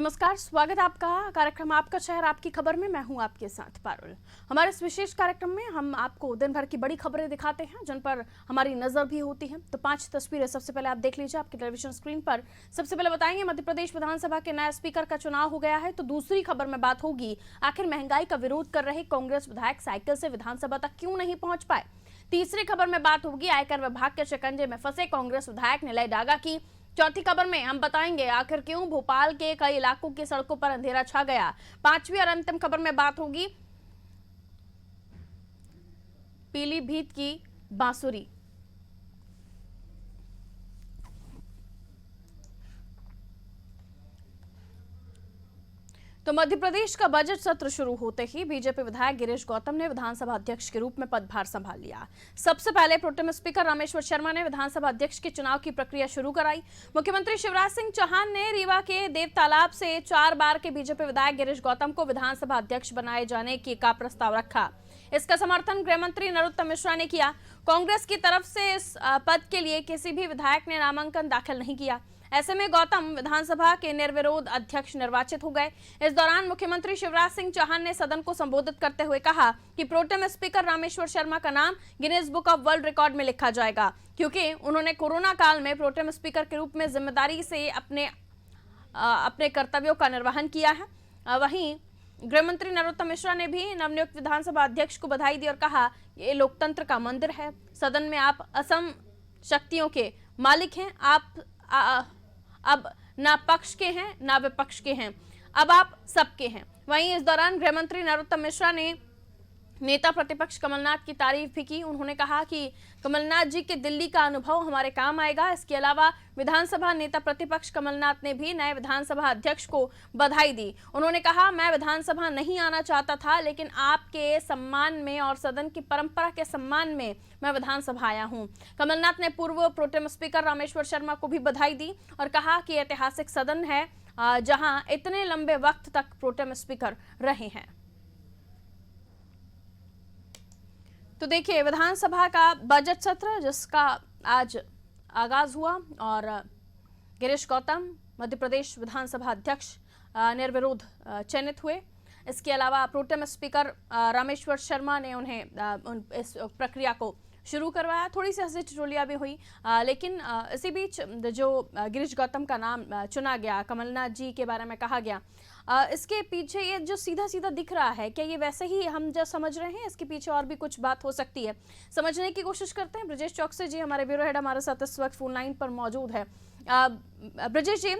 नमस्कार, स्वागत है आपका कार्यक्रम आपका शहर आपकी खबर में। मैं हूं आपके साथ पारुल। हमारे इस विशेष कार्यक्रम में हम आपको दिन भर की बड़ी खबरें दिखाते हैं जिन पर हमारी नजर भी होती है। तो 5 तस्वीरें सबसे पहले आप देख लीजिए आपके टेलीविजन स्क्रीन पर। सबसे पहले बताएंगे मध्य प्रदेश विधानसभा के नए स्पीकर का चुनाव हो गया है। तो दूसरी खबर में बात होगी आखिर महंगाई का विरोध कर रहे कांग्रेस विधायक साइकिल से विधानसभा तक क्यों नहीं पहुंच पाए। तीसरी खबर में बात होगी आयकर विभाग के शिकंजे में फंसे कांग्रेस विधायक निलय डागा की। चौथी खबर में हम बताएंगे आखिर क्यों भोपाल के कई इलाकों की सड़कों पर अंधेरा छा गया। पांचवी और अंतिम खबर में बात होगी पीलीभीत की बांसुरी। तो मध्य प्रदेश का बजट सत्र शुरू होते ही बीजेपी विधायक गिरीश गौतम ने विधानसभा अध्यक्ष के रूप में पदभार संभाल लिया। सबसे पहले प्रोटेम स्पीकर रामेश्वर शर्मा ने विधानसभा अध्यक्ष के चुनाव की प्रक्रिया शुरू कराई। मुख्यमंत्री शिवराज सिंह चौहान ने रीवा के देवतालाब से 4 बार के बीजेपी विधायक गिरीश गौतम को विधानसभा अध्यक्ष बनाए जाने का प्रस्ताव रखा। इसका समर्थन गृह मंत्री नरोत्तम मिश्रा ने किया। कांग्रेस की तरफ से इस पद के लिए किसी भी विधायक ने नामांकन दाखिल नहीं किया। ऐसे में गौतम विधानसभा के निर्विरोध अध्यक्ष निर्वाचित हो गए। इस दौरान मुख्यमंत्री शिवराज सिंह चौहान ने सदन को संबोधित करते हुए कहा कि प्रोटेम स्पीकर रामेश्वर शर्मा का नाम Guinness book of world record में लिखा जाएगा, क्योंकि उन्होंने कोरोना काल में प्रोटेम स्पीकर के रूप में जिम्मेदारी से अपने कर्तव्यों का निर्वहन किया है। वहीं गृह मंत्री नरोत्तम मिश्रा ने भी नवनियुक्त विधानसभा अध्यक्ष को बधाई दी और कहा ये लोकतंत्र का मंदिर है। सदन में आप असम शक्तियों के मालिक हैं। आप अब ना पक्ष के हैं ना विपक्ष के हैं, अब आप सबके हैं। वहीं इस दौरान गृह मंत्री नरोत्तम मिश्रा ने नेता प्रतिपक्ष कमलनाथ की तारीफ भी की। उन्होंने कहा कि कमलनाथ जी के दिल्ली का अनुभव हमारे काम आएगा। इसके अलावा विधानसभा नेता प्रतिपक्ष कमलनाथ ने भी नए विधानसभा अध्यक्ष को बधाई दी। उन्होंने कहा मैं विधानसभा नहीं आना चाहता था, लेकिन आपके सम्मान में और सदन की परंपरा के सम्मान में मैं विधानसभा आया हूं। कमलनाथ ने पूर्व प्रोटेम स्पीकर रामेश्वर शर्मा को भी बधाई दी और कहा कि ऐतिहासिक सदन है जहां इतने लंबे वक्त तक प्रोटेम स्पीकर रहे हैं। तो देखिए विधानसभा का बजट सत्र जिसका आज आगाज हुआ और गिरीश गौतम मध्य प्रदेश विधानसभा अध्यक्ठ निर्विरोध चयनित हुए। इसके अलावा प्रोटेम स्पीकर रामेश्वर शर्मा ने उन्हें इस प्रक्रिया को शुरू करवाया। थोड़ी सी हंसी ठिठोलियां भी हुई, लेकिन इसी बीच जो गिरीश गौतम का नाम चुना गया, कमलनाथ जी के बारे में कहा गया, इसके पीछे ये जो सीधा सीधा दिख रहा है, क्या ये वैसे ही हम जो समझ रहे हैं, इसके पीछे और भी कुछ बात हो सकती है? समझने की कोशिश करते हैं। ब्रजेश चौकसी जी हमारे ब्यूरो हेड हमारे साथ इस वक्त फोन लाइन पर मौजूद है। ब्रजेश जी,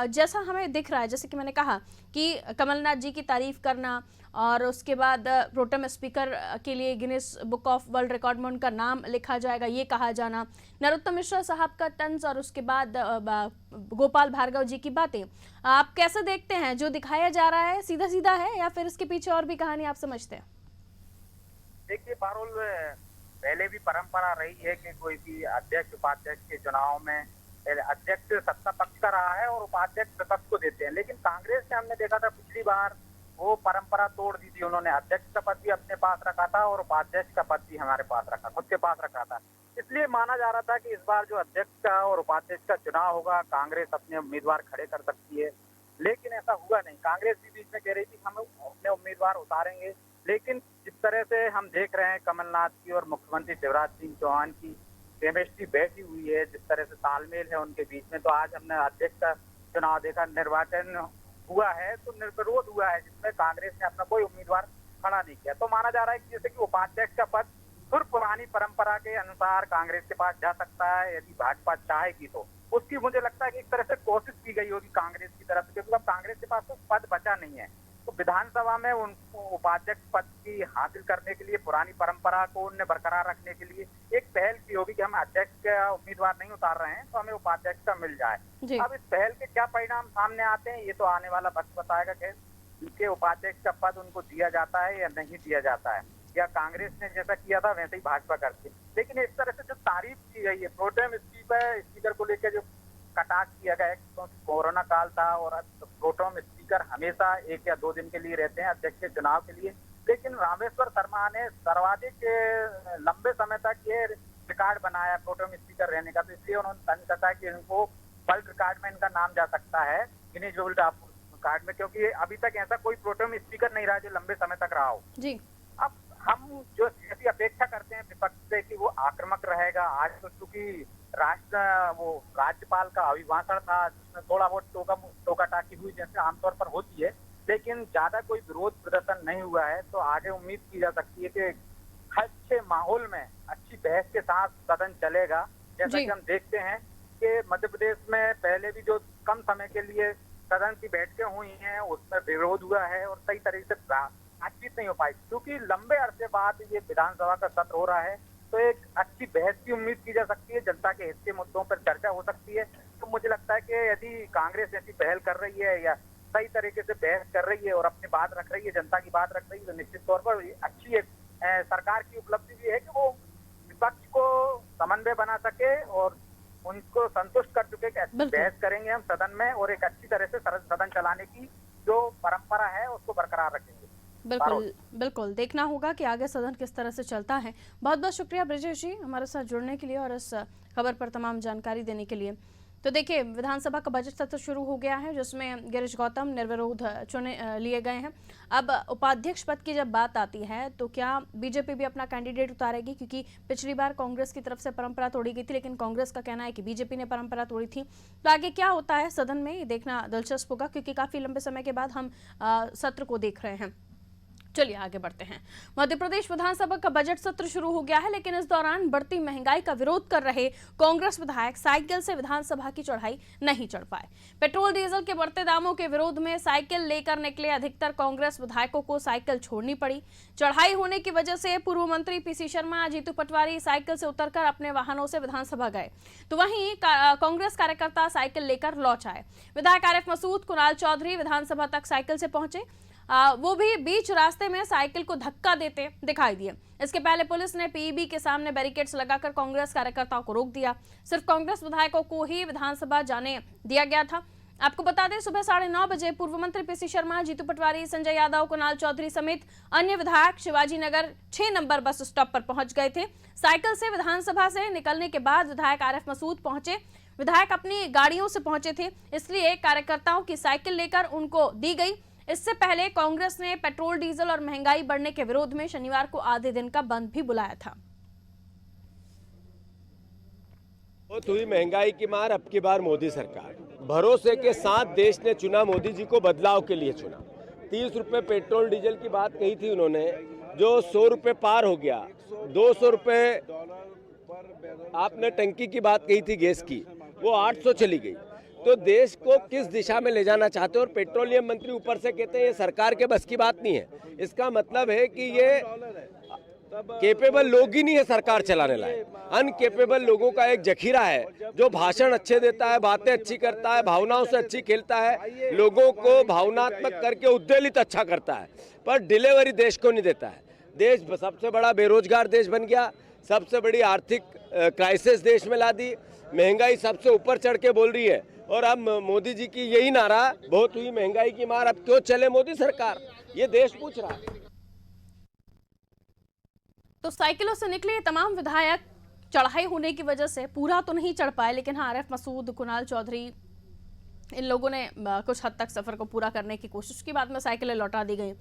जैसा हमें दिख रहा है, जैसे कि मैंने कहा कि कमलनाथ जी की तारीफ करना और उसके बाद प्रोटेम स्पीकर के लिए Guinness book of world record में उनका नाम लिखा जाएगा, ये कहा जाना, नरोत्तम मिश्रा साहब का तंज और उसके बाद गोपाल भार्गव जी की बातें, आप कैसे देखते हैं? जो दिखाया जा रहा है सीधा सीधा है या फिर इसके पीछे और भी कहानी आप समझते हैं? देखिए पारुल, पहले भी परंपरा रही है कि कोई भी अध्यक्ष उपाध्यक्ष के चुनाव में अध्यक्ष सत्ता पक्ष का रहा है और उपाध्यक्ष विपक्ष को देते हैं। लेकिन कांग्रेस ने हमने देखा था पिछली बार वो परंपरा तोड़ दी थी। उन्होंने अध्यक्ष का पद भी अपने पास रखा था और उपाध्यक्ष का पद भी हमारे पास रखा, खुद के पास रखा था। इसलिए माना जा रहा था कि इस बार जो अध्यक्ष का और उपाध्यक्ष का चुनाव होगा, कांग्रेस अपने उम्मीदवार खड़े कर सकती है। लेकिन ऐसा हुआ नहीं। कांग्रेस भी बीच में कह रही थी हम अपने उम्मीदवार उतारेंगे, लेकिन जिस तरह से हम देख रहे हैं कमलनाथ की और मुख्यमंत्री शिवराज सिंह चौहान की केमिस्ट्री बैठी हुई है, जिस तरह से तालमेल है उनके बीच में, तो आज हमने अध्यक्ष का चुनाव देखा, निर्वाचन हुआ है तो निर्विरोध हुआ है, जिसमें कांग्रेस ने अपना कोई उम्मीदवार खड़ा नहीं किया। तो माना जा रहा है कि जैसे कि उपाध्यक्ष का पद फिर पुरानी परंपरा के अनुसार कांग्रेस के पास जा सकता है यदि भाजपा चाहेगी तो। उसकी मुझे लगता है कि एक तरह से कोशिश की गई होगी कांग्रेस की तरफ से, क्योंकि अब कांग्रेस के पास तो पद बचा नहीं है। तो विधानसभा में उनको उपाध्यक्ष पद की हासिल करने के लिए, पुरानी परंपरा को उन्हें बरकरार रखने के लिए एक पहल की होगी कि हम अध्यक्ष का उम्मीदवार नहीं उतार रहे हैं तो हमें उपाध्यक्ष का मिल जाए। अब इस पहल के क्या परिणाम सामने आते हैं ये तो आने वाला वक्त बताएगा कि उनके उपाध्यक्ष का पद उनको दिया जाता है या नहीं दिया जाता है, या कांग्रेस ने जैसा किया था वैसे ही भाजपा करती है। लेकिन इस तरह से जो तारीफ की गई है प्रोटेम स्पीकर को लेकर, जो कटाक्ष किया गया है, क्योंकि कोरोना काल था और प्रोटेम स्पीकर हमेशा 1 या 2 दिन के लिए रहते हैं अध्यक्ष के चुनाव के लिए। लेकिन रामेश्वर शर्मा ने सर्वाधिक लंबे समय तक ये रिकॉर्ड बनाया प्रोटेम स्पीकर रहने का, तो इसलिए उन्होंने कहा कि इनको वर्ल्ड रिकॉर्ड में इनका नाम जा सकता है, गिनीज वर्ल्ड कार्ड में, क्योंकि अभी तक ऐसा कोई प्रोटेम स्पीकर नहीं रहा जो लंबे समय तक रहा हो। जी। अब हम जो जैसी अपेक्षा करते हैं विपक्ष से कि वो आक्रामक रहेगा, आज तो चूंकि वो राज्यपाल का अभिभाषण था जिसमें थोड़ा बहुत टोका टाकी हुई जैसे आमतौर पर होती है, लेकिन ज्यादा कोई विरोध प्रदर्शन नहीं हुआ है। तो आगे उम्मीद की जा सकती है कि अच्छे माहौल में अच्छी बहस के साथ सदन चलेगा। जैसा कि हम देखते हैं कि मध्य प्रदेश में पहले भी जो कम समय के लिए सदन की बैठकें हुई हैं उसमें विरोध हुआ है और सही तरीके से बातचीत नहीं हो पाई। क्योंकि लंबे अरसे बाद ये विधानसभा का सत्र हो रहा है तो एक अच्छी बहस की उम्मीद की जा सकती है, जनता के हित के मुद्दों पर चर्चा हो सकती है। तो मुझे लगता है कि यदि कांग्रेस ऐसी पहल कर रही है या सही तरीके से बहस कर रही है और अपनी बात रख रही है, जनता की बात रख रही है, तो निश्चित तौर पर अच्छी एक सरकार की उपलब्धि भी है कि वो विपक्ष को समन्वय बना सके और उनको संतुष्ट कर चुके कि बहस करेंगे हम सदन में और एक अच्छी तरह से सदन चलाने की जो परंपरा है उसको बरकरार रखेंगे। बिल्कुल बिल्कुल, देखना होगा कि आगे सदन किस तरह से चलता है। बहुत बहुत शुक्रिया ब्रजेश जी हमारे साथ जुड़ने के लिए और इस खबर पर तमाम जानकारी देने के लिए। तो देखिए, विधानसभा का बजट सत्र शुरू हो गया है जिसमें गिरीश गौतम निर्विरोध लिए गए हैं। अब उपाध्यक्ष पद की जब बात आती है तो क्या बीजेपी भी अपना कैंडिडेट उतारेगी, क्योंकि पिछली बार कांग्रेस की तरफ से परंपरा तोड़ी गई थी, लेकिन कांग्रेस का कहना है कि बीजेपी ने परंपरा तोड़ी थी। तो आगे क्या होता है सदन में ये देखना दिलचस्प होगा, क्योंकि काफी लंबे समय के बाद हम सत्र को देख रहे हैं। चलिए आगे बढ़ते हैं। मध्य प्रदेश विधानसभा का बजट सत्र शुरू हो गया है, लेकिन इस दौरान बढ़ती महंगाई का विरोध कर रहे कांग्रेस विधायक साइकिल से विधानसभा की चढ़ाई नहीं चढ़ पाए। पेट्रोल डीजल के बढ़ते दामों के विरोध में साइकिल लेकर निकले अधिकतर कांग्रेस विधायकों को साइकिल छोड़नी पड़ी। चढ़ाई होने की वजह से पूर्व मंत्री पीसी शर्मा, जीतू पटवारी साइकिल से उतरकर अपने वाहनों से विधानसभा गए, तो वहीं कांग्रेस कार्यकर्ता साइकिल लेकर लौट आए। विधायक आरिफ मसूद, कुणाल चौधरी विधानसभा तक साइकिल से पहुंचे, वो भी बीच रास्ते में साइकिल को धक्का देते दिखाई दिए। इसके पहले पुलिस ने पीईबी के सामने बैरिकेड्स लगाकर कांग्रेस कार्यकर्ताओं को रोक दिया। सिर्फ कांग्रेस विधायकों को ही विधानसभा जाने दिया गया था। आपको बता दें, सुबह 9:30 बजे पूर्व मंत्री पीसी शर्मा, जीतू पटवारी, संजय यादव, कुणाल चौधरी समेत अन्य विधायक Shivaji Nagar 6 number bus stop पर पहुंच गए थे। साइकिल से विधानसभा से निकलने के बाद विधायक आरिफ मसूद पहुंचे। विधायक अपनी गाड़ियों से पहुंचे थे, इसलिए कार्यकर्ताओं की साइकिल लेकर उनको दी गई। इससे पहले कांग्रेस ने पेट्रोल डीजल और महंगाई बढ़ने के विरोध में शनिवार को आधे दिन का बंद भी बुलाया था। बहुत हुई महंगाई की मार, अब की बार मोदी सरकार भरोसे के साथ देश ने चुना, मोदी जी को बदलाव के लिए चुना। 30 रुपए पेट्रोल डीजल की बात कही थी उन्होंने, जो 100 रुपए पार हो गया। 200 रुपए आपने टंकी की बात कही थी गैस की, वो 800 चली गई। तो देश को किस दिशा में ले जाना चाहते हो? और पेट्रोलियम मंत्री ऊपर से कहते हैं ये सरकार के बस की बात नहीं है। इसका मतलब है कि ये केपेबल लोग ही नहीं है सरकार चलाने लायक। अनकेपेबल लोगों का एक जखीरा है जो भाषण अच्छे देता है, बातें अच्छी करता है, भावनाओं से अच्छी खेलता है, लोगों को भावनात्मक करके उद्वेलित अच्छा करता है, पर डिलीवरी देश को नहीं देता है। देश सबसे बड़ा बेरोजगार देश बन गया, सबसे बड़ी आर्थिक क्राइसिस देश में ला दी, महंगाई सबसे ऊपर चढ़ के बोल रही है। और अब मोदी जी की यही नारा, बहुत हुई महंगाई की मार, अब क्यों चले मोदी सरकार, ये देश पूछ रहा है। तो साइकिलों से निकले तमाम विधायक चढ़ाई होने की वजह से पूरा तो नहीं चढ़ पाए, लेकिन हाँ, आरिफ मसूद, कुणाल चौधरी, इन लोगों ने कुछ हद तक सफर को पूरा करने की कोशिश की। बाद में साइकिलें लौटा दी गई।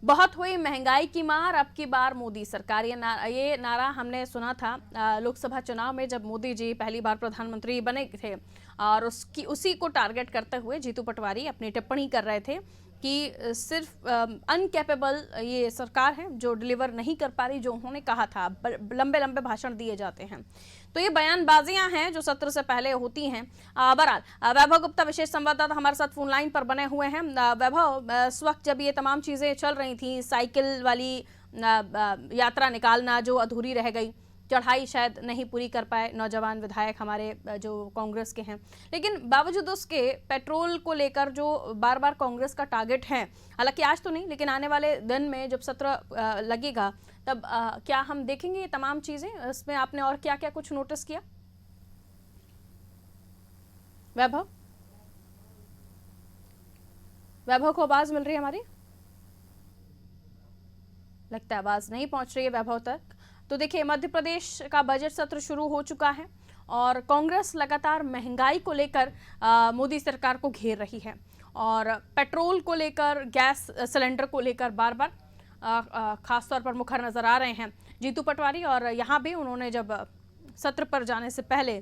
बहुत हुई महंगाई की मार, अब की बार मोदी सरकार, ये नारा हमने सुना था लोकसभा चुनाव में जब मोदी जी पहली बार प्रधानमंत्री बने थे, और उसी को टारगेट करते हुए जीतू पटवारी अपनी टिप्पणी कर रहे थे कि सिर्फ अनकैपेबल ये सरकार है जो डिलीवर नहीं कर पा रही, जो उन्होंने कहा था। लंबे लंबे भाषण दिए जाते हैं, तो ये बयानबाजियां हैं जो सत्र से पहले होती हैं। बहरहाल वैभव गुप्ता विशेष संवाददाता हमारे साथ फोन लाइन पर बने हुए हैं। वैभव, इस वक्त जब ये तमाम चीजें चल रही थी, साइकिल वाली यात्रा निकालना जो अधूरी रह गई, चढ़ाई शायद नहीं पूरी कर पाए नौजवान विधायक हमारे जो कांग्रेस के हैं, लेकिन बावजूद उसके पेट्रोल को लेकर जो बार बार कांग्रेस का टारगेट है, हालांकि आज तो नहीं लेकिन आने वाले दिन में जब सत्र लगेगा तब क्या हम देखेंगे ये तमाम चीजें? इसमें आपने और क्या क्या कुछ नोटिस किया? वैभव को आवाज मिल रही है हमारी? लगता है आवाज नहीं पहुंच रही है वैभव तक। तो देखिए, मध्य प्रदेश का बजट सत्र शुरू हो चुका है और कांग्रेस लगातार महंगाई को लेकर मोदी सरकार को घेर रही है और पेट्रोल को लेकर, गैस सिलेंडर को लेकर बार बार खास तौर पर मुखर नजर आ रहे हैं जीतू पटवारी। और यहाँ भी उन्होंने जब सत्र पर जाने से पहले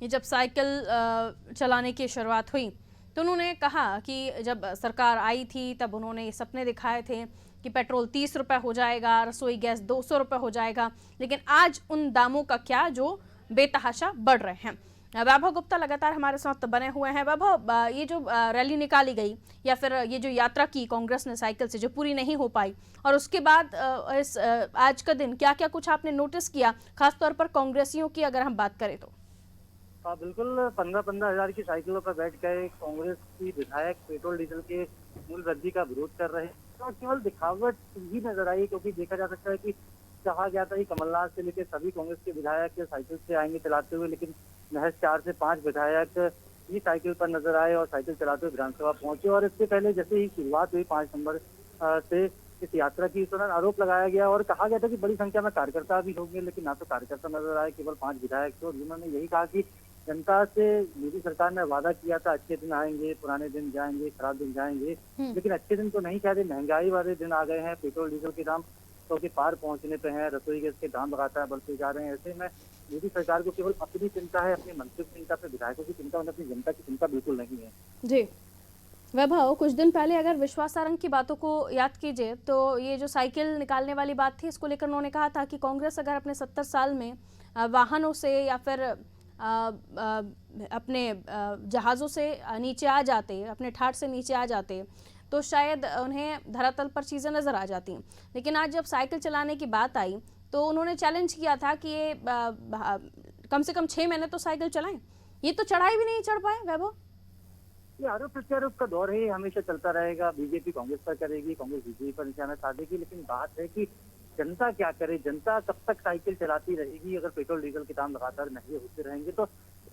ये जब साइकिल चलाने की शुरुआत हुई तो उन्होंने कहा कि जब सरकार आई थी तब उन्होंने ये सपने दिखाए थे कि पेट्रोल 30 रुपये हो जाएगा, रसोई गैस 200 रुपये हो जाएगा, लेकिन आज उन दामों का क्या जो बेतहाशा बढ़ रहे हैं। वैभव गुप्ता लगातार हमारे साथ बने हुए हैं। वैभव, ये जो रैली निकाली गई या फिर ये जो यात्रा की कांग्रेस ने साइकिल से, जो पूरी नहीं हो पाई, और उसके बाद इस आज का दिन क्या क्या कुछ आपने नोटिस किया, खासतौर पर कांग्रेसियों की अगर हम बात करें तो? हाँ बिल्कुल, 15-15 हजार की साइकिलों पर बैठ गए कांग्रेस की विधायक पेट्रोल डीजल के मूल वृद्धि का विरोध कर रहे हैं। तो केवल दिखावट ही नजर आई, क्योंकि देखा जा सकता है कि कहा गया था कि कमलनाथ से लेकर सभी कांग्रेस के विधायक साइकिल से आएंगे चलाते हुए, लेकिन महज 4 से 5 विधायक ही साइकिल पर नजर आए और साइकिल चलाते हुए विधानसभा पहुंचे। और इससे पहले जैसे ही शुरुआत हुई 5 नंबर से इस यात्रा की, इस दौरान आरोप लगाया गया और कहा गया था कि बड़ी संख्या में कार्यकर्ता भी होंगे, लेकिन ना तो कार्यकर्ता नजर आए, केवल 5 विधायक थे। और उन्होंने यही कहा कि जनता से मोदी सरकार ने वादा किया था अच्छे दिन आएंगे, पुराने दिन जाएंगे, खराब दिन जाएंगे, लेकिन अच्छे दिन तो नहीं कहते, महंगाई वाले दिन आ गए हैं। पेट्रोल डीजल के दाम तो के पार पहुंचने पे हैं, रसोई गैस के दाम लगातार बढ़ते जा रहे हैं। ऐसे में मोदी सरकार को केवल अपनी चिंता है, अपने मंत्रियों की चिंता, अपने विधायकों की चिंता, और अपनी जनता की चिंता बिल्कुल नहीं है। जी वैभव, कुछ दिन पहले अगर विश्वास सारंग की बातों को याद कीजिए तो ये जो साइकिल निकालने वाली बात थी, इसको लेकर उन्होंने कहा था कि कांग्रेस अगर अपने 70 साल में वाहनों से या फिर अपने जहाज़ों से नीचे आ जाते, अपने ठाठ से नीचे आ जाते, तो शायद उन्हें धरातल पर चीज़ें नज़र आ जाती। लेकिन आज जब साइकिल चलाने की बात आई तो उन्होंने चैलेंज किया था कि ये कम से कम 6 महीने तो साइकिल चलाएं, ये तो चढ़ाई भी नहीं चढ़ पाए। वैभव, ये आरोप प्रत्यारोप का दौर है, हमेशा चलता रहेगा। बीजेपी कांग्रेस पर करेगी, कांग्रेस बीजेपी पर निशाना साधेगी, लेकिन बात है कि जनता क्या करे, जनता कब तक साइकिल चलाती रहेगी। अगर पेट्रोल डीजल के दाम लगातार महंगे होते रहेंगे तो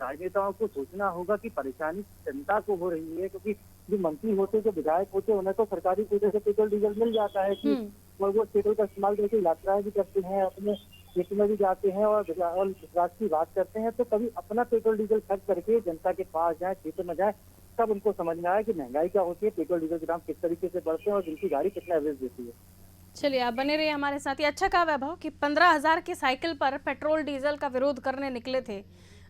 राजनेताओं को सोचना होगा कि परेशानी जनता को हो रही है, क्योंकि जो मंत्री होते, जो विधायक होते, उन्हें तो सरकारी कोटे से पेट्रोल डीजल मिल जाता है कि वो पेट्रोल का इस्तेमाल करके यात्राएं भी करते हैं, अपने क्षेत्र में भी जाते हैं और विकास की बात करते हैं। तो कभी अपना पेट्रोल डीजल खर्च करके जनता के पास जाए, क्षेत्र में जाए, तब उनको समझ में आया कि महंगाई क्या होती है, पेट्रोल डीजल के दाम किस तरीके से बढ़ते हैं और जिनकी गाड़ी कितना एवरेज देती है। चलिए आप बने रहिए हमारे साथ। ये अच्छा कहा वैभव कि 15,000 की साइकिल पर पेट्रोल डीजल का विरोध करने निकले थे,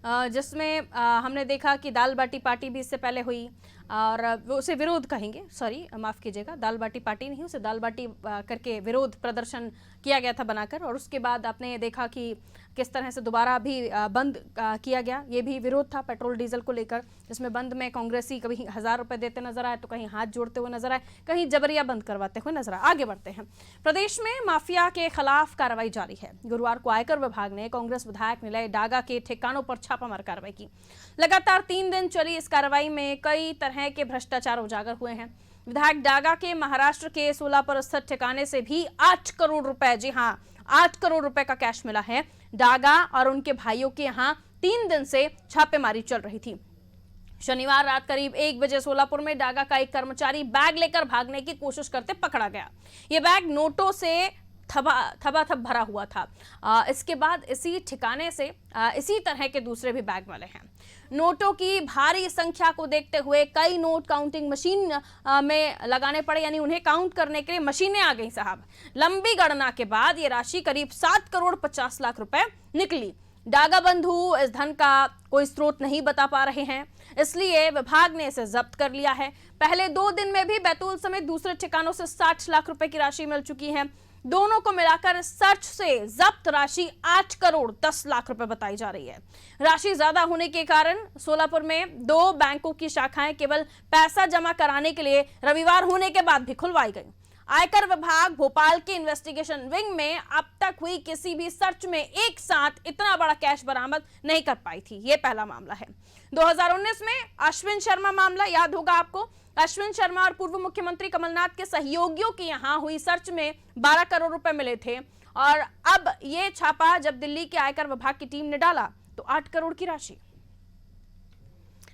जिसमें हमने देखा कि दाल बाटी पार्टी भी इससे पहले हुई, और वो उसे विरोध कहेंगे, सॉरी माफ़ कीजिएगा, दाल बाटी पार्टी नहीं, उसे दाल बाटी करके विरोध प्रदर्शन किया गया था बनाकर। और उसके बाद आपने देखा कि किस तरह से दोबारा भी बंद किया गया, ये भी विरोध था पेट्रोल डीजल को लेकर, जिसमें बंद में कांग्रेसी कभी 1000 रुपये देते नजर आए, तो कहीं हाथ जोड़ते हुए नजर आए, कहीं जबरिया बंद करवाते हुए नजर आए। आगे बढ़ते हैं। प्रदेश में माफिया के खिलाफ कार्रवाई जारी है। गुरुवार को आयकर विभाग ने कांग्रेस विधायक निलय डागा के ठिकानों पर छापामार कार्रवाई की। लगातार 3 दिन चली इस कार्रवाई में कई तरह के भ्रष्टाचार उजागर हुए हैं। विधायक डागा के महाराष्ट्र के सोलापुर स्थित ठिकाने से भी 8 करोड़ रुपए, जी हां 8 करोड़ रुपए का कैश मिला है। डागा और उनके भाइयों के यहां 3 दिन से छापेमारी चल रही थी। शनिवार रात करीब 1 बजे सोलापुर में डागा का एक कर्मचारी बैग लेकर भागने की कोशिश करते पकड़ा गया। यह बैग नोटों से थबा भरा हुआ था। इसके बाद इसी ठिकाने से इसी तरह के दूसरे भी बैग मिले हैं। नोटों की भारी संख्या को देखते हुए कई नोट काउंटिंग मशीन में लगाने पड़े, यानी उन्हें काउंट करने के लिए मशीनें आ गई साहब। लंबी गणना के बाद ये राशि करीब 7 करोड़ 50 लाख रुपए निकली। डागा बंधु इस धन का कोई स्रोत नहीं बता पा रहे हैं, इसलिए विभाग ने इसे जब्त कर लिया है। पहले 2 दिन में भी बैतूल समेत दूसरे ठिकानों से 60 लाख रुपए की राशि मिल चुकी है। दोनों को मिलाकर सर्च से जब्त राशि 8 करोड़ 10 लाख रुपए बताई जा रही है। राशि ज्यादा होने के कारण सोलापुर में 2 बैंकों की शाखाएं केवल पैसा जमा कराने के लिए रविवार होने के बाद भी खुलवाई गई। आयकर विभाग भोपाल के इन्वेस्टिगेशन विंग में अब तक हुई किसी भी सर्च में एक साथ इतना बड़ा कैश बरामद नहीं कर पाई थी। यह पहला मामला है। 2019 में अश्विन शर्मा मामला याद होगा आपको। अश्विन शर्मा और पूर्व मुख्यमंत्री कमलनाथ के सहयोगियों की यहां हुई सर्च में 12 करोड़ रुपए मिले थे, और अब यह छापा जब दिल्ली के आयकर विभाग की टीम ने डाला तो 8 करोड़ की राशि।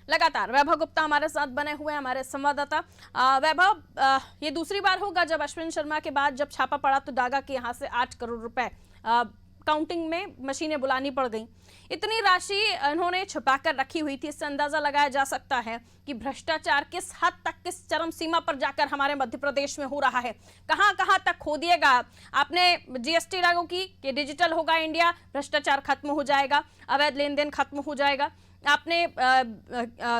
लगातार वैभव गुप्ता हमारे साथ बने हुए हैं, हमारे संवाददाता। वैभव, ये दूसरी बार होगा जब अश्विन शर्मा के बाद जब छापा पड़ा तो डागा के यहाँ से 8 करोड़ रुपए काउंटिंग में मशीनें बुलानी पड़ गई। इतनी राशि इन्होंने छुपाकर रखी हुई थी। इससे अंदाजा लगाया जा सकता है कि भ्रष्टाचार किस हद तक, किस चरम सीमा पर जाकर हमारे मध्य प्रदेश में हो रहा है। कहां कहां तक खो दिएगा। आपने जीएसटी लागू की कि डिजिटल होगा इंडिया, भ्रष्टाचार खत्म हो जाएगा, अवैध लेन देन खत्म हो जाएगा। आपने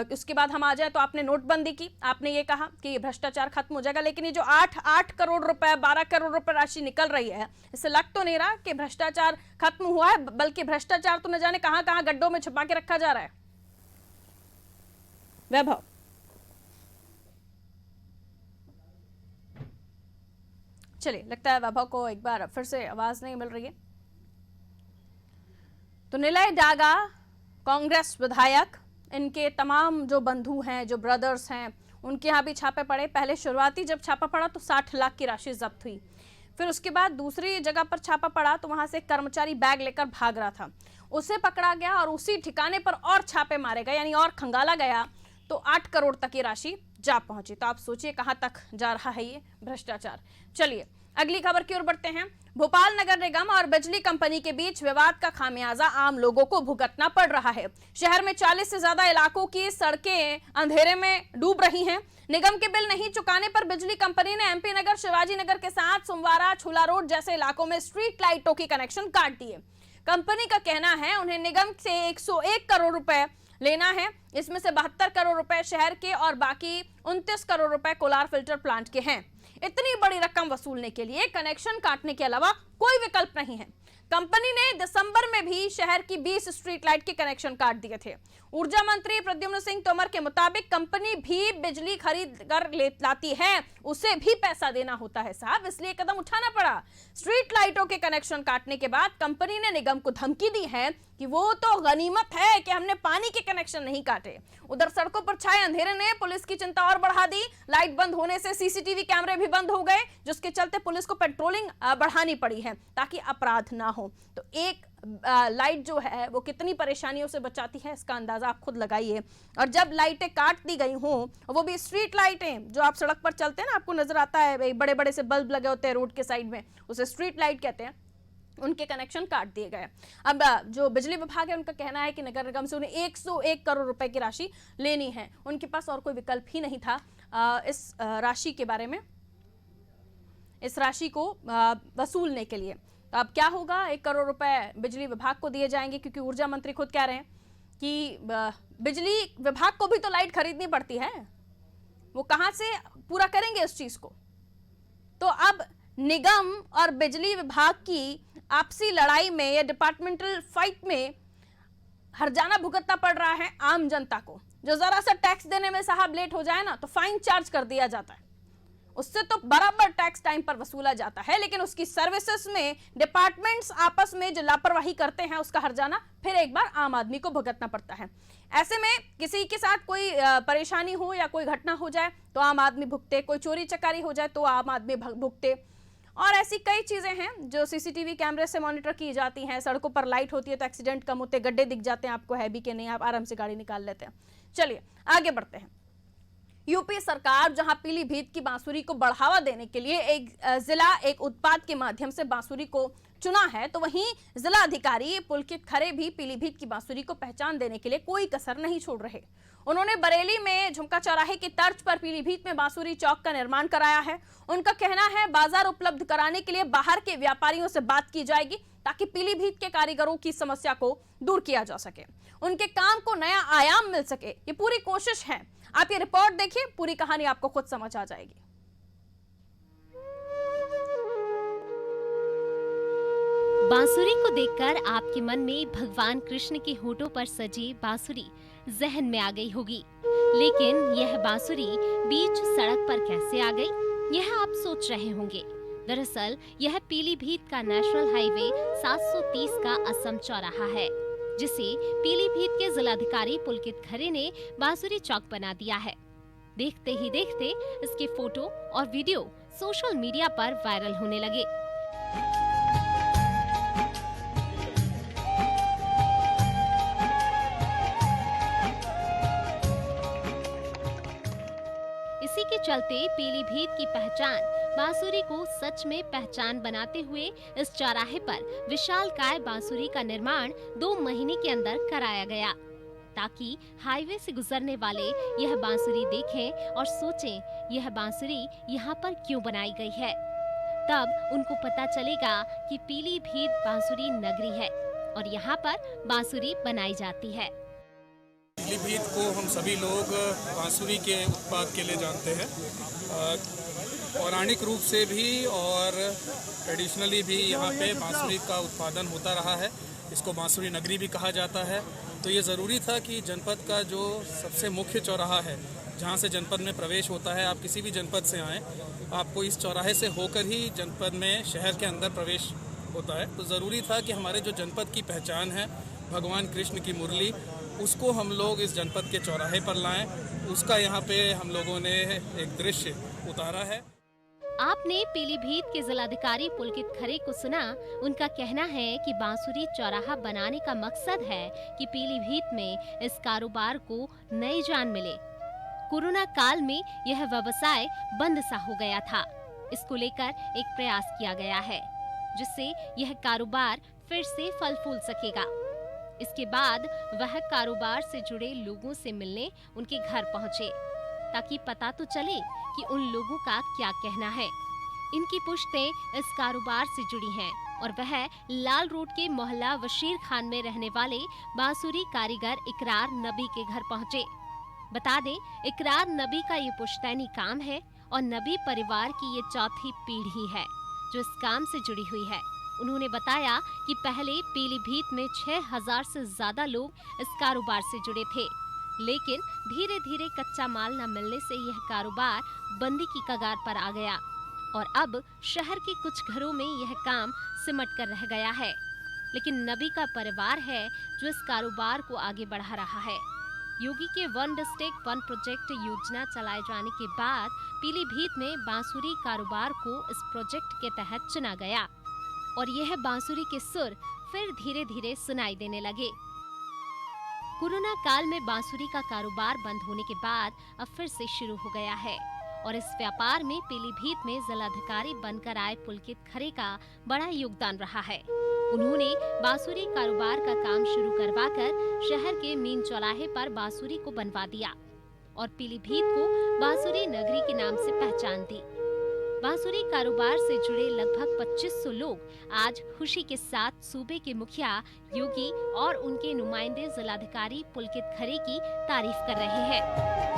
उसके बाद हम आ जाए तो आपने नोटबंदी की, आपने ये कहा कि ये भ्रष्टाचार खत्म हो जाएगा। लेकिन ये जो 8 करोड़ रुपए, 12 करोड़ रुपए राशि निकल रही है, इससे लग तो नहीं रहा कि भ्रष्टाचार खत्म हुआ है, बल्कि भ्रष्टाचार तो न जाने कहां कहां गड्ढों में छुपा के रखा जा रहा है। वैभव, चलिए, लगता है वैभव को एक बार फिर से आवाज नहीं मिल रही है। तो निलय डागा कांग्रेस विधायक, इनके तमाम जो बंधु हैं, जो ब्रदर्स हैं, उनके यहाँ भी छापे पड़े। पहले शुरुआती जब छापा पड़ा तो 60 लाख की राशि जब्त हुई। फिर उसके बाद दूसरी जगह पर छापा पड़ा तो वहां से कर्मचारी बैग लेकर भाग रहा था, उसे पकड़ा गया और उसी ठिकाने पर और छापे मारे गए, यानी और खंगाला गया तो 8 करोड़ तक की राशि जा पहुंची। तो आप सोचिए कहां तक जा रहा है ये भ्रष्टाचार। चलिए अगली खबर की ओर बढ़ते हैं। भोपाल नगर निगम और बिजली कंपनी के बीच विवाद का खामियाजा आम लोगों को भुगतना पड़ रहा है। शहर में 40 से ज्यादा इलाकों की सड़कें अंधेरे में डूब रही हैं। निगम के बिल नहीं चुकाने पर बिजली कंपनी ने एमपी नगर, शिवाजी नगर के साथ सोमवारा, छुला रोड जैसे इलाकों में स्ट्रीट लाइटों के कनेक्शन काट दिए। कंपनी का कहना है उन्हें निगम से 101 करोड़ रुपए लेना है। इसमें से 72 करोड़ रुपए शहर के और बाकी 29 करोड़ रुपए कोलार फिल्टर प्लांट के हैं। इतनी बड़ी रकम वसूलने के लिए कनेक्शन काटने के अलावा कोई विकल्प नहीं है। कंपनी ने दिसंबर में भी शहर की 20 स्ट्रीट लाइट के कनेक्शन काट दिए थे। ऊर्जा मंत्री प्रद्युम्न सिंह तोमर के मुताबिक कंपनी भी बिजली खरीद कर लाती है, उसे भी पैसा देना होता है साहब, इसलिए कदम उठाना पड़ा। स्ट्रीट लाइटों के कनेक्शन काटने के बाद कंपनी ने निगम को धमकी दी है कि वो तो गनीमत है कि हमने पानी के कनेक्शन नहीं काटे। उधर सड़कों पर छाए अंधेरे ने पुलिस की चिंता और बढ़ा दी। लाइट बंद होने से सीसीटीवी कैमरे भी बंद हो गए, जिसके चलते पुलिस को पेट्रोलिंग बढ़ानी पड़ी है ताकि अपराध ना हो। तो एक लाइट जो है वो कितनी परेशानियों से बचाती है, इसका अंदाजा आप खुद लगाइए। और जब लाइटें काट दी गई हों, वो भी स्ट्रीट लाइटें, जो आप सड़क पर चलते हैं ना, आपको नजर आता है बड़े बड़े से बल्ब लगे होते हैं रोड के साइड में, उसे स्ट्रीट लाइट कहते हैं, उनके कनेक्शन काट दिए गए। अब जो बिजली विभाग है उनका कहना है कि नगर निगम से उन्हें 101 करोड़ रुपए की राशि लेनी है। उनके पास और कोई विकल्प ही नहीं था इस राशि के बारे में, इस राशि को वसूलने के लिए। तो अब क्या होगा, 1 करोड़ रुपए बिजली विभाग को दिए जाएंगे, क्योंकि ऊर्जा मंत्री खुद कह रहे हैं कि बिजली विभाग को भी तो लाइट खरीदनी पड़ती है, वो कहां से पूरा करेंगे इस चीज को। तो अब निगम और बिजली विभाग की आपसी लड़ाई में या डिपार्टमेंटल फाइट में हर्जाना भुगतना पड़ रहा है आम जनता को। जो जरा सा टैक्स देने में साहब लेट हो जाए ना तो फाइन चार्ज कर दिया जाता है, उससे तो बराबर टैक्स टाइम पर वसूला जाता है, लेकिन उसकी सर्विसेज में डिपार्टमेंट्स आपस में जो लापरवाही करते हैं उसका हर्जाना फिर एक बार आम आदमी को भुगतना पड़ता है। ऐसे में किसी के साथ कोई परेशानी हो या कोई घटना हो जाए तो आम आदमी भुगते, कोई चोरी चकारी हो जाए तो आम आदमी भुगते, और ऐसी कई चीजें हैं जो सीसीटीवी कैमरे से मॉनिटर की जाती हैं। सड़कों पर लाइट होती है तो एक्सीडेंट कम होते, गड्ढे दिख जाते हैं, आपको है भी कि नहीं, आप आराम से गाड़ी निकाल लेते हैं। चलिए आगे बढ़ते हैं। यूपी सरकार जहां पीलीभीत की बांसुरी को बढ़ावा देने के लिए एक जिला एक उत्पाद के माध्यम से बांसुरी को चुना है, तो वहीं जिला अधिकारी पुलकित खरे भी पीलीभीत की बांसुरी को पहचान देने के लिए कोई कसर नहीं छोड़ रहे। उन्होंने बरेली में झुमका चौराहे की तर्ज पर पीलीभीत में बांसुरी चौक का निर्माण कराया है। उनका कहना है बाजार उपलब्ध कराने के लिए बाहर के व्यापारियों से बात की जाएगी ताकि पीलीभीत के कारीगरों की समस्या को दूर किया जा सके, उनके काम को नया आयाम मिल सके। ये पूरी कोशिश है। आप ये रिपोर्ट देखिए, पूरी कहानी आपको खुद समझ आ जाएगी। बांसुरी को देखकर आपके मन में भगवान कृष्ण के होठों पर सजी बांसुरी जहन में आ गई होगी, लेकिन यह बांसुरी बीच सड़क पर कैसे आ गई, यह आप सोच रहे होंगे। दरअसल यह पीलीभीत का नेशनल हाईवे 730 का असम चौराहा है, जिसे पीलीभीत के जिलाधिकारी पुलकित खरे ने बांसुरी चौक बना दिया है। देखते ही देखते इसके फोटो और वीडियो सोशल मीडिया पर वायरल होने लगे। इसी के के चलते पीलीभीत की पहचान बांसुरी को सच में पहचान बनाते हुए इस चौराहे पर विशालकाय बांसुरी का निर्माण 2 महीने के अंदर कराया गया, ताकि हाईवे से गुजरने वाले यह बांसुरी देखें और सोचें यह बांसुरी यहाँ पर क्यों बनाई गई है। तब उनको पता चलेगा कि पीलीभीत बांसुरी नगरी है और यहाँ पर बांसुरी बनाई जाती है। पीलीभीत को हम सभी लोग बांसुरी के उत्पाद के लिए जानते हैं, पौराणिक रूप से भी और ट्रेडिशनली भी यहाँ पे बांसुरी का उत्पादन होता रहा है। इसको बांसुरी नगरी भी कहा जाता है। तो ये ज़रूरी था कि जनपद का जो सबसे मुख्य चौराहा है, जहाँ से जनपद में प्रवेश होता है, आप किसी भी जनपद से आएँ, आपको इस चौराहे से होकर ही जनपद में शहर के अंदर प्रवेश होता है। तो ज़रूरी था कि हमारे जो जनपद की पहचान है भगवान कृष्ण की मुरली, उसको हम लोग इस जनपद के चौराहे पर लाएं। उसका यहाँ पे हम लोगों ने एक दृश्य उतारा है। आपने पीलीभीत के जिलाधिकारी पुलकित खरे को सुना। उनका कहना है कि बांसुरी चौराहा बनाने का मकसद है कि पीलीभीत में इस कारोबार को नई जान मिले। कोरोना काल में यह व्यवसाय बंद सा हो गया था। इसको लेकर एक प्रयास किया गया है, जिससे यह कारोबार फिर से फल फूल सकेगा। इसके बाद वह कारोबार से जुड़े लोगों से मिलने उनके घर पहुंचे, ताकि पता तो चले कि उन लोगों का क्या कहना है। इनकी पुश्तें इस कारोबार से जुड़ी हैं और वह लाल रोड के मोहल्ला वशीर खान में रहने वाले बांसुरी कारीगर इकरार नबी के घर पहुंचे। बता दें, इकरार नबी का ये पुश्तैनी काम है और नबी परिवार की ये चौथी पीढ़ी है जो इस काम से जुड़ी हुई है। उन्होंने बताया कि पहले पीलीभीत में 6000 से ज्यादा लोग इस कारोबार से जुड़े थे, लेकिन धीरे धीरे कच्चा माल न मिलने से यह कारोबार बंदी की कगार पर आ गया और अब शहर के कुछ घरों में यह काम सिमट कर रह गया है। लेकिन नबी का परिवार है जो इस कारोबार को आगे बढ़ा रहा है। योगी के वन डिस्ट्रिक्ट वन प्रोजेक्ट योजना चलाए जाने के बाद पीलीभीत में बांसुरी कारोबार को इस प्रोजेक्ट के तहत चुना गया और यह बांसुरी के सुर फिर धीरे धीरे सुनाई देने लगे। कोरोना काल में बांसुरी का कारोबार बंद होने के बाद अब फिर से शुरू हो गया है और इस व्यापार में पीलीभीत में जिलाधिकारी बनकर आए पुलकित खरे का बड़ा योगदान रहा है। उन्होंने बांसुरी कारोबार का काम शुरू करवाकर शहर के मेन चौराहे पर बांसुरी को बनवा दिया और पीलीभीत को बांसुरी नगरी के नाम से पहचान दी। बांसुरी कारोबार से जुड़े लगभग 2500 लोग आज खुशी के साथ सूबे के मुखिया योगी और उनके नुमाइंदे जिलाधिकारी पुलकित खरे की तारीफ कर रहे हैं।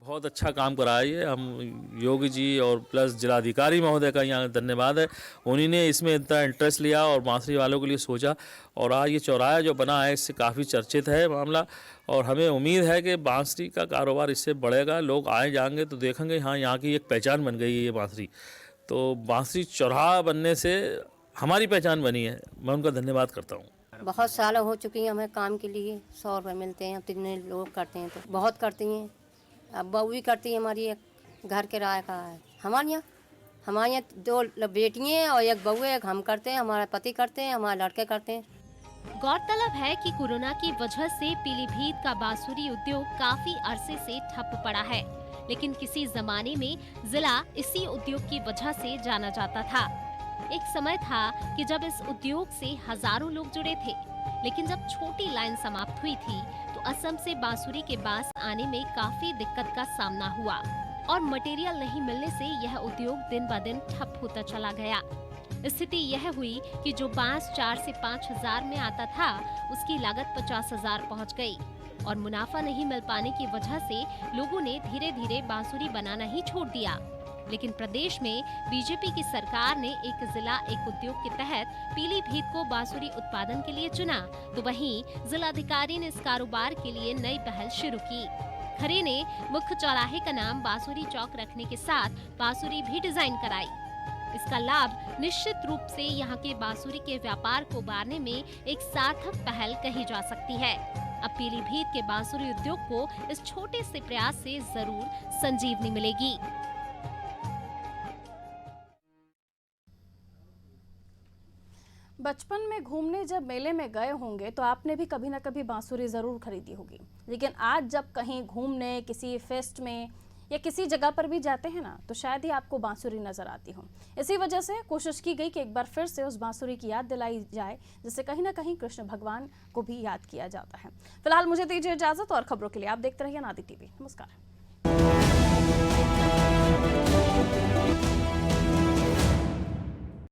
बहुत अच्छा काम करा है ये। हम योगी जी और प्लस जिलाधिकारी महोदय का यहाँ धन्यवाद है। उन्हीं ने इसमें इतना इंटरेस्ट लिया और बांसुरी वालों के लिए सोचा और आज ये चौराहा जो बना है इससे काफ़ी चर्चित है मामला और हमें उम्मीद है कि बांसुरी का कारोबार इससे बढ़ेगा। लोग आए जाएंगे तो देखेंगे हाँ यहाँ की एक पहचान बन गई है ये बांसुरी। तो बांसुरी चौराहा बनने से हमारी पहचान बनी है। मैं उनका धन्यवाद करता हूँ। बहुत साल हो चुकी हैं हमें काम के लिए। 100 रुपये मिलते हैं, 3 लोग करते हैं तो बहुत करती हैं। अब बहू भी करती है, हमारी एक घर किराए का है। हमारे यहाँ 2 बेटियाँ हैं और एक बहू है। एक हम करते हैं, हमारे पति करते हैं, हमारे लड़के करते हैं। गौरतलब है कि कोरोना की वजह से पीलीभीत का बांसुरी उद्योग काफी अरसे से ठप पड़ा है, लेकिन किसी जमाने में जिला इसी उद्योग की वजह से जाना जाता था। एक समय था कि जब इस उद्योग से हजारों लोग जुड़े थे, लेकिन जब छोटी लाइन समाप्त हुई थी तो असम से बांसुरी के बांस आने में काफी दिक्कत का सामना हुआ और मटेरियल नहीं मिलने से यह उद्योग दिन ब दिन ठप होता चला गया। स्थिति यह हुई कि जो बांस 4 से 5 हजार में आता था उसकी लागत 50 हजार पहुँच गयी और मुनाफा नहीं मिल पाने की वजह से लोगों ने धीरे धीरे बांसुरी बनाना ही छोड़ दिया। लेकिन प्रदेश में बीजेपी की सरकार ने एक जिला एक उद्योग के तहत पीलीभीत को बांसुरी उत्पादन के लिए चुना, तो वहीं जिलाधिकारी ने इस कारोबार के लिए नई पहल शुरू की। खरे ने मुख्य चौराहे का नाम बांसुरी चौक रखने के साथ बांसुरी भी डिजाइन कराई। इसका लाभ निश्चित रूप से यहाँ के बांसुरी के व्यापार को उभारने में एक सार्थक पहल कही जा सकती है। अब पीलीभीत के बांसुरी उद्योग को इस छोटे से प्रयास से जरूर संजीवनी मिलेगी। बचपन में घूमने जब मेले में गए होंगे तो आपने भी कभी ना कभी बांसुरी ज़रूर खरीदी होगी, लेकिन आज जब कहीं घूमने किसी फेस्ट में या किसी जगह पर भी जाते हैं ना, तो शायद ही आपको बांसुरी नज़र आती हो। इसी वजह से कोशिश की गई कि एक बार फिर से उस बांसुरी की याद दिलाई जाए, जिससे कहीं ना कहीं कृष्ण भगवान को भी याद किया जाता है। फिलहाल मुझे दीजिए इजाज़त, और खबरों के लिए आप देखते रहिए नादी टीवी। नमस्कार।